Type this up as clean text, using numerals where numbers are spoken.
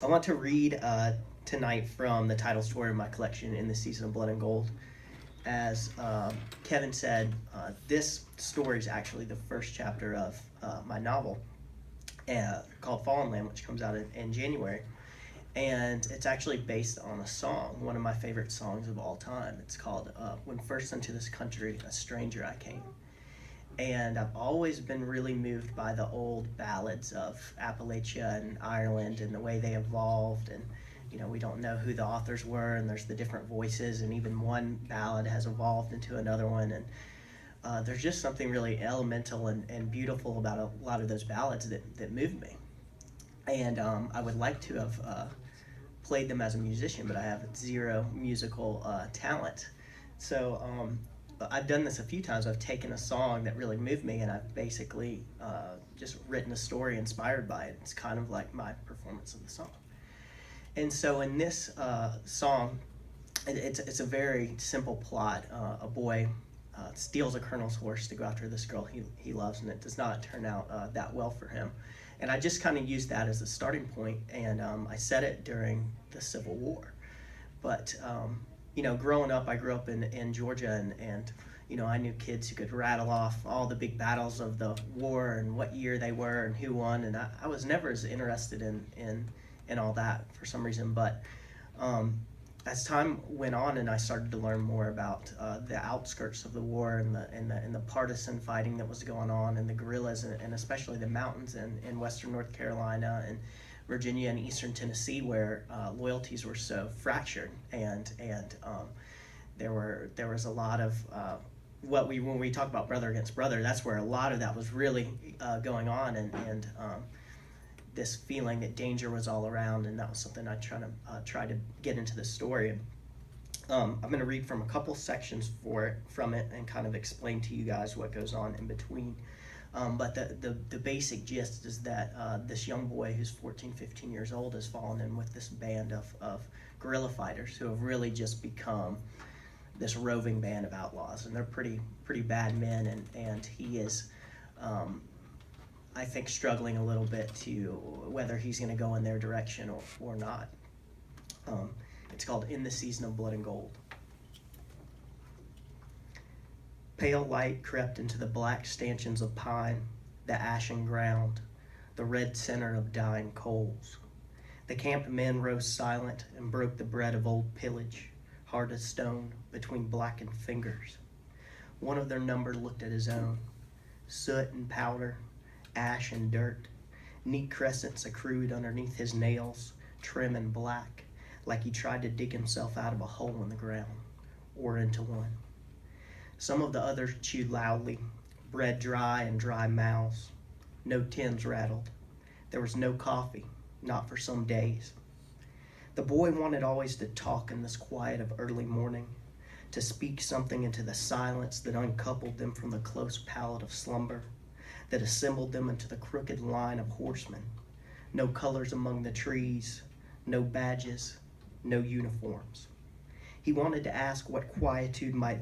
I want to read tonight from the title story of my collection, In the Season of Blood and Gold. As Kevin said, this story is actually the first chapter of my novel called Fallen Land, which comes out in January. And it's actually based on a song, one of my favorite songs of all time. It's called When First Unto This Country, a Stranger I Came. And I've always been really moved by the old ballads of Appalachia and Ireland and the way they evolved. And, we don't know who the authors were, and there's the different voices, and even one ballad has evolved into another one. And there's just something really elemental and beautiful about a lot of those ballads that moved me. And I would like to have played them as a musician, but I have zero musical talent. So I've done this a few times. I've taken a song that really moved me, and I've basically just written a story inspired by it. It's kind of like my performance of the song. And so in this song, it's a very simple plot. A boy steals a colonel's horse to go after this girl he loves, and it does not turn out that well for him. And I just kind of used that as a starting point, and I said it during the Civil War. But growing up, I grew up in Georgia, and I knew kids who could rattle off all the big battles of the war and what year they were and who won, and I was never as interested in all that for some reason. But as time went on and I started to learn more about the outskirts of the war and the partisan fighting that was going on, and the guerrillas, and especially the mountains in western North Carolina and Virginia and eastern Tennessee, where loyalties were so fractured, and there was a lot of when we talk about brother against brother, that's where a lot of that was really going on, and this feeling that danger was all around, and that was something I try to get into the story. I'm going to read from a couple sections from it and kind of explain to you guys what goes on in between. But the basic gist is that this young boy who's 14, 15 years old has fallen in with this band of guerrilla fighters who have really just become this roving band of outlaws, and they're pretty bad men, and he is I think struggling a little bit to whether he's going to go in their direction or not. It's called In the Season of Blood and Gold. Pale light crept into the black stanchions of pine, the ashen ground, the red center of dying coals. The camped men rose silent and broke the bread of old pillage, hard as stone, between blackened fingers. One of their number looked at his own. Soot and powder, ash and dirt, neat crescents accrued underneath his nails, trim and black, like he tried to dig himself out of a hole in the ground, or into one. Some of the others chewed loudly, bread dry and dry mouths. No tins rattled. There was no coffee, not for some days. The boy wanted always to talk in this quiet of early morning, to speak something into the silence that uncoupled them from the close pallet of slumber, that assembled them into the crooked line of horsemen. No colors among the trees, no badges, no uniforms. He wanted to ask what quietude might